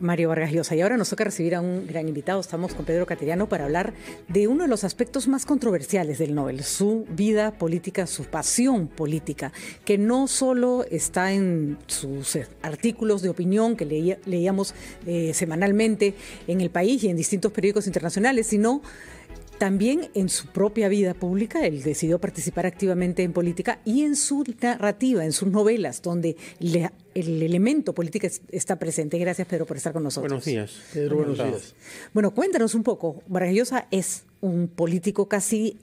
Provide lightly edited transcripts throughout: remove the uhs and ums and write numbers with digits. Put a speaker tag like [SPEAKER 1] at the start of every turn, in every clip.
[SPEAKER 1] Mario Vargas Llosa. Y ahora nos toca recibir a un gran invitado. Estamos con Pedro Cateriano para hablar de uno de los aspectos más controversiales del Nobel, su vida política, su pasión política, que no solo está en sus artículos de opinión que leíamos semanalmente en El País y en distintos periódicos internacionales, sino también en su propia vida pública. Él decidió participar activamente en política y en su narrativa, en sus novelas, donde el elemento político está presente. Gracias, Pedro, por estar con nosotros.
[SPEAKER 2] Buenos días.
[SPEAKER 3] Pedro, buenos días.
[SPEAKER 1] Bueno, cuéntanos un poco. Vargas Llosa es un político casi,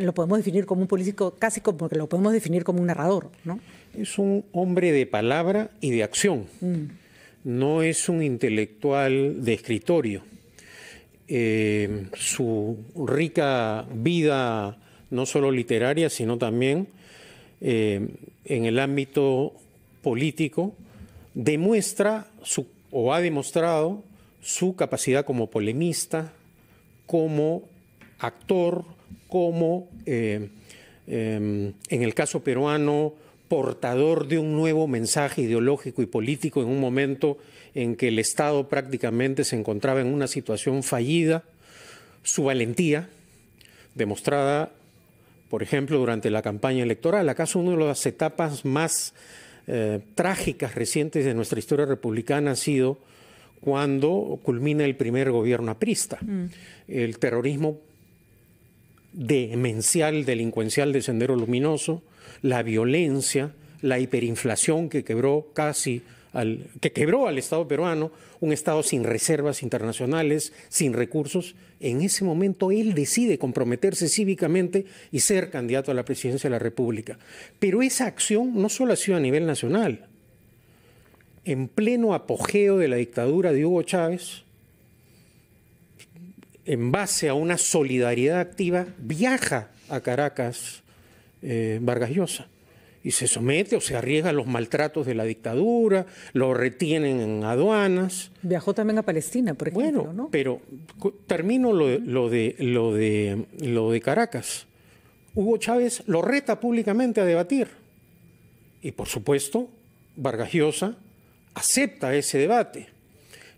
[SPEAKER 1] lo podemos definir como un político casi como que lo podemos definir como un narrador, ¿no?
[SPEAKER 2] Es un hombre de palabra y de acción. No es un intelectual de escritorio. Su rica vida, no solo literaria, sino también en el ámbito político, demuestra o ha demostrado su capacidad como polemista, como actor, como, en el caso peruano, portador de un nuevo mensaje ideológico y político en un momento en que el Estado prácticamente se encontraba en una situación fallida. Su valentía, demostrada, por ejemplo, durante la campaña electoral, acaso una de las etapas más trágicas recientes de nuestra historia republicana ha sido cuando culmina el primer gobierno aprista. El terrorismo demencial, delincuencial de Sendero Luminoso, la violencia, la hiperinflación que quebró al Estado peruano, un Estado sin reservas internacionales, sin recursos. En ese momento él decide comprometerse cívicamente y ser candidato a la presidencia de la República. Pero esa acción no solo ha sido a nivel nacional. En pleno apogeo de la dictadura de Hugo Chávez, en base a una solidaridad activa, viaja a Caracas Vargas Llosa y se somete o se arriesga a los maltratos de la dictadura, lo retienen en aduanas.
[SPEAKER 1] Viajó también a Palestina, por ejemplo,
[SPEAKER 2] bueno,
[SPEAKER 1] ¿no?
[SPEAKER 2] Pero termino lo de Caracas. Hugo Chávez lo reta públicamente a debatir y, por supuesto, Vargas Llosa acepta ese debate.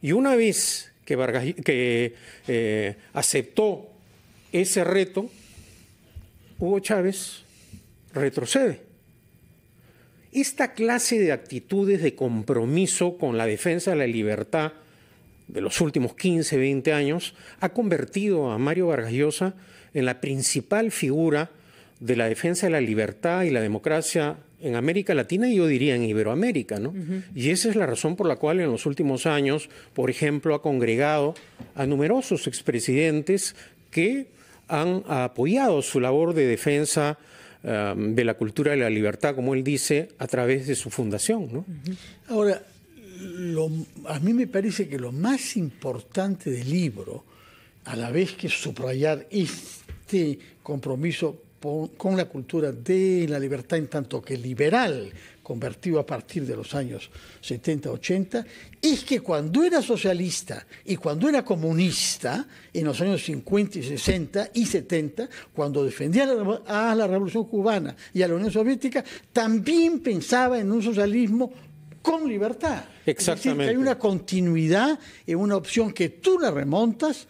[SPEAKER 2] Y una vez que aceptó ese reto, Hugo Chávez retrocede. Esta clase de actitudes de compromiso con la defensa de la libertad de los últimos 15, 20 años ha convertido a Mario Vargas Llosa en la principal figura de la defensa de la libertad y la democracia en América Latina y yo diría en Iberoamérica, ¿no? Y esa es la razón por la cual en los últimos años, por ejemplo, ha congregado a numerosos expresidentes que han apoyado su labor de defensa de la cultura de la libertad, como él dice, a través de su fundación, ¿no?
[SPEAKER 3] Ahora, a mí me parece que lo más importante del libro, a la vez que subrayar este compromiso con la cultura de la libertad en tanto que liberal, convertido a partir de los años 70-80, es que cuando era socialista y cuando era comunista, en los años 50 y 60 y 70, cuando defendía a la Revolución Cubana y a la Unión Soviética, también pensaba en un socialismo con libertad.
[SPEAKER 2] Exactamente.
[SPEAKER 3] Es decir, que hay una continuidad en una opción que tú la remontas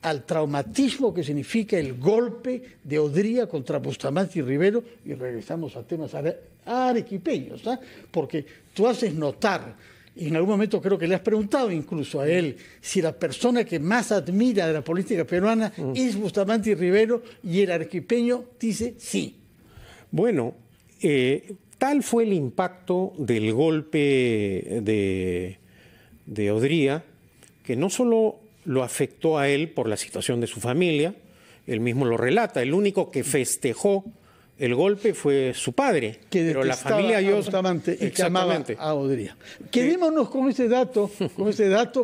[SPEAKER 3] al traumatismo que significa el golpe de Odría contra Bustamante y Rivero, y regresamos a temas arequipeños, ¿sí? Porque tú haces notar, y en algún momento creo que le has preguntado incluso a él, si la persona que más admira de la política peruana es Bustamante y Rivero, y el arequipeño dice sí.
[SPEAKER 2] Bueno, tal fue el impacto del golpe de Odría, que no solo lo afectó a él por la situación de su familia, él mismo lo relata, el único que festejó el golpe fue su padre,
[SPEAKER 3] pero la familia Bustamante y que amaba a Odría. Quedémonos con este dato,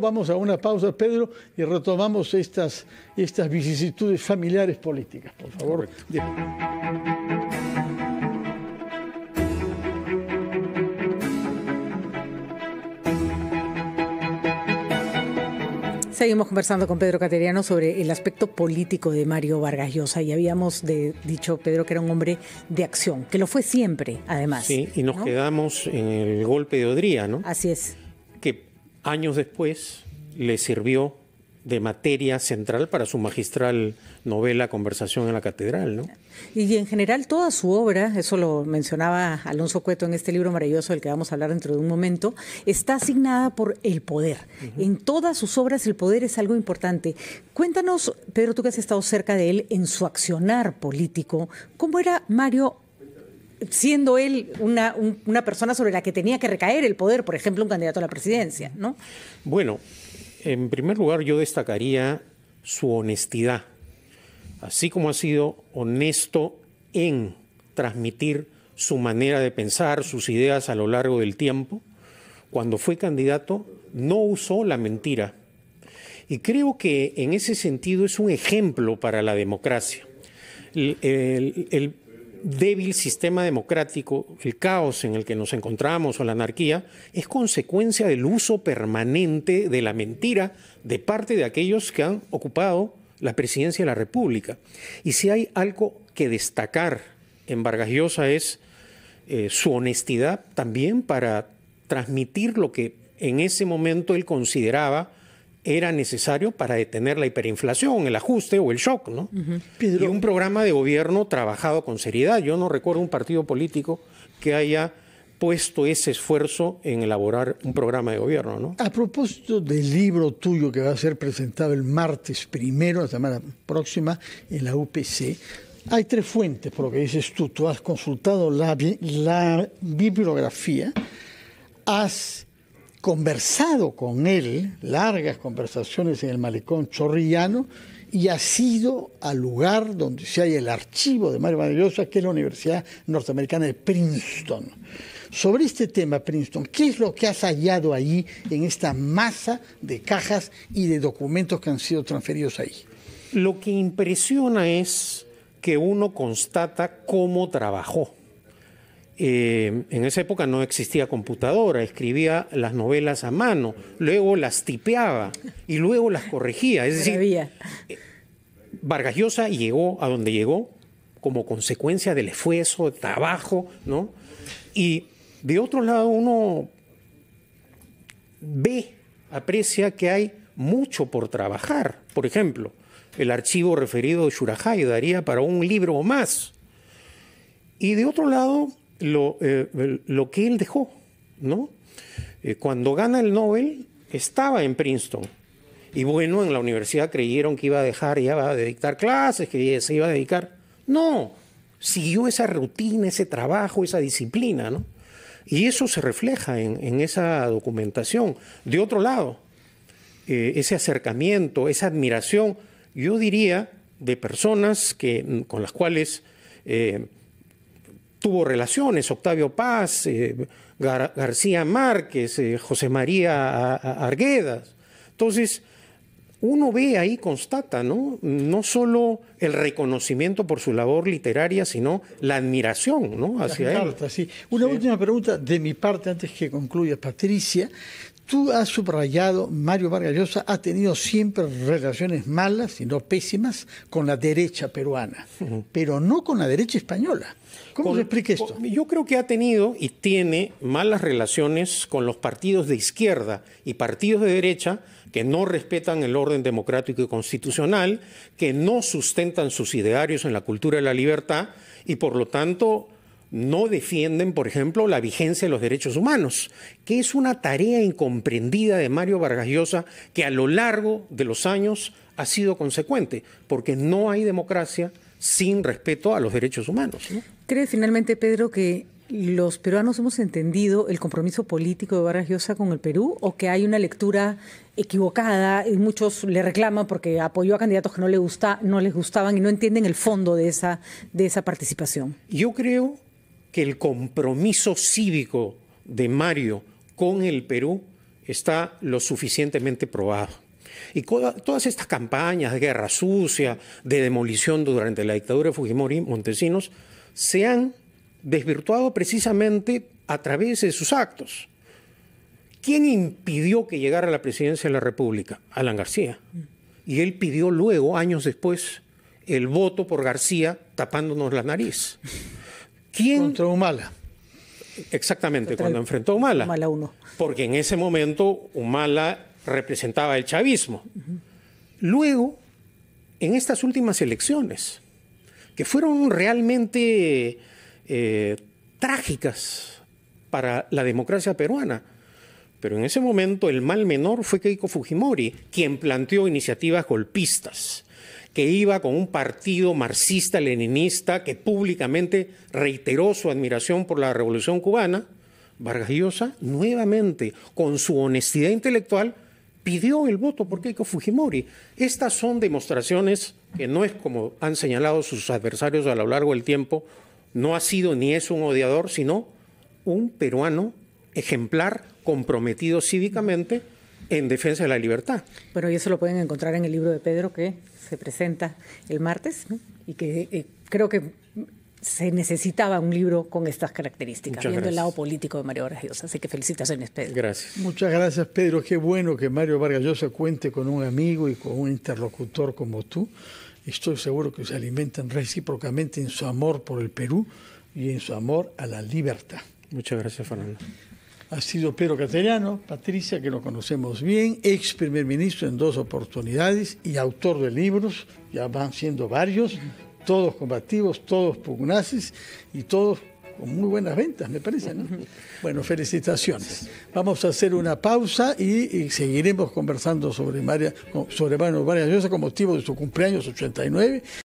[SPEAKER 3] vamos a una pausa, Pedro, y retomamos estas vicisitudes familiares políticas, por favor.
[SPEAKER 1] Seguimos conversando con Pedro Cateriano sobre el aspecto político de Mario Vargas Llosa y habíamos dicho, Pedro, que era un hombre de acción, que lo fue siempre, además.
[SPEAKER 2] Sí, y nos quedamos en el golpe de Odría, ¿no?
[SPEAKER 1] Así es.
[SPEAKER 2] Que años después le sirvió de materia central para su magistral novela Conversación en la Catedral, ¿no?
[SPEAKER 1] Y en general toda su obra, eso lo mencionaba Alonso Cueto en este libro maravilloso del que vamos a hablar dentro de un momento, está asignada por el poder. En todas sus obras el poder es algo importante. Cuéntanos, Pedro, tú que has estado cerca de él en su accionar político, ¿cómo era Mario siendo él una persona sobre la que tenía que recaer el poder, por ejemplo, un candidato a la presidencia, ¿no?
[SPEAKER 2] Bueno, en primer lugar yo destacaría su honestidad, así como ha sido honesto en transmitir su manera de pensar, sus ideas a lo largo del tiempo. Cuando fue candidato no usó la mentira y creo que en ese sentido es un ejemplo para la democracia. El débil sistema democrático, el caos en el que nos encontramos o la anarquía, es consecuencia del uso permanente de la mentira de parte de aquellos que han ocupado la presidencia de la República. Y si hay algo que destacar en Vargas Llosa es su honestidad también para transmitir lo que en ese momento él consideraba era necesario para detener la hiperinflación, el ajuste o el shock, ¿no? Y un programa de gobierno trabajado con seriedad. Yo no recuerdo un partido político que haya puesto ese esfuerzo en elaborar un programa de gobierno, ¿no?
[SPEAKER 3] A propósito del libro tuyo que va a ser presentado el martes primero, la semana próxima, en la UPC, hay 3 fuentes, por lo que dices tú. Tú has consultado la bibliografía, has conversado con él, largas conversaciones en el Malecón Chorrillano, y has ido al lugar donde se halla el archivo de Mario Vargas Llosa, que es la Universidad Norteamericana de Princeton. Sobre este tema, Princeton, ¿qué es lo que has hallado ahí en esta masa de cajas y de documentos que han sido transferidos ahí?
[SPEAKER 2] Lo que impresiona es que uno constata cómo trabajó. En esa época no existía computadora, escribía las novelas a mano, luego las tipeaba y luego las corregía. Es decir, Vargas Llosa llegó a donde llegó como consecuencia del esfuerzo, de trabajo, ¿no? Y de otro lado uno aprecia que hay mucho por trabajar. Por ejemplo, el archivo referido de Shurajay daría para un libro o más. Y de otro lado, lo que él dejó, ¿no? Cuando gana el Nobel, estaba en Princeton. Y bueno, en la universidad creyeron que iba a dejar, iba a dictar clases, que se iba a dedicar. No, siguió esa rutina, ese trabajo, esa disciplina, ¿no? Y eso se refleja en esa documentación. De otro lado, ese acercamiento, esa admiración, yo diría, de personas con las cuales tuvo relaciones, Octavio Paz, García Márquez, José María Arguedas. Entonces, uno ve ahí, constata, ¿no? No solo el reconocimiento por su labor literaria, sino la admiración, ¿no? Hacia él.
[SPEAKER 3] Sí. Una última pregunta de mi parte antes que concluya, Patricia. Tú has subrayado, Mario Vargas Llosa ha tenido siempre relaciones malas, y no pésimas, con la derecha peruana, pero no con la derecha española. ¿Cómo se explica esto?
[SPEAKER 2] Yo creo que ha tenido y tiene malas relaciones con los partidos de izquierda y partidos de derecha que no respetan el orden democrático y constitucional, que no sustentan sus idearios en la cultura de la libertad y por lo tanto no defienden, por ejemplo, la vigencia de los derechos humanos, que es una tarea incomprendida de Mario Vargas Llosa que a lo largo de los años ha sido consecuente, porque no hay democracia sin respeto a los derechos humanos, ¿no?
[SPEAKER 1] ¿Cree finalmente, Pedro, que los peruanos hemos entendido el compromiso político de Vargas Llosa con el Perú o que hay una lectura equivocada y muchos le reclaman porque apoyó a candidatos que no les gustaban y no entienden el fondo de esa participación?
[SPEAKER 2] Yo creo que el compromiso cívico de Mario con el Perú está lo suficientemente probado. Y todas estas campañas de guerra sucia, de demolición durante la dictadura de Fujimori y Montesinos, se han desvirtuado precisamente a través de sus actos. ¿Quién impidió que llegara a la presidencia de la República? Alan García. Y él pidió luego, años después, el voto por García tapándonos la nariz.
[SPEAKER 3] Contra Humala.
[SPEAKER 2] Exactamente, cuando enfrentó a Humala.
[SPEAKER 1] Humala 1.
[SPEAKER 2] Porque en ese momento Humala representaba el chavismo. Luego, en estas últimas elecciones, que fueron realmente trágicas para la democracia peruana, pero en ese momento el mal menor fue Keiko Fujimori, quien planteó iniciativas golpistas, que iba con un partido marxista-leninista que públicamente reiteró su admiración por la Revolución Cubana. Vargas Llosa, nuevamente, con su honestidad intelectual, pidió el voto por Keiko Fujimori. Estas son demostraciones que no es como han señalado sus adversarios a lo largo del tiempo, no ha sido ni es un odiador, sino un peruano ejemplar, comprometido cívicamente en defensa de la libertad.
[SPEAKER 1] Bueno, y eso lo pueden encontrar en el libro de Pedro que se presenta el martes, ¿no? Y que creo que se necesitaba un libro con estas características, viendo el lado político de Mario Vargas Llosa. Así que felicitaciones, Pedro.
[SPEAKER 2] Gracias.
[SPEAKER 3] Muchas gracias, Pedro. Qué bueno que Mario Vargas Llosa cuente con un amigo y con un interlocutor como tú. Estoy seguro que se alimentan recíprocamente en su amor por el Perú y en su amor a la libertad.
[SPEAKER 2] Muchas gracias, Fernando.
[SPEAKER 3] Ha sido Pedro Cateriano, Patricia, que lo conocemos bien, ex primer ministro en 2 oportunidades y autor de libros, ya van siendo varios, todos combativos, todos pugnaces y todos con muy buenas ventas, me parece, ¿no? Bueno, felicitaciones. Vamos a hacer una pausa y seguiremos conversando sobre Mario Vargas Llosa con motivo de su cumpleaños 89.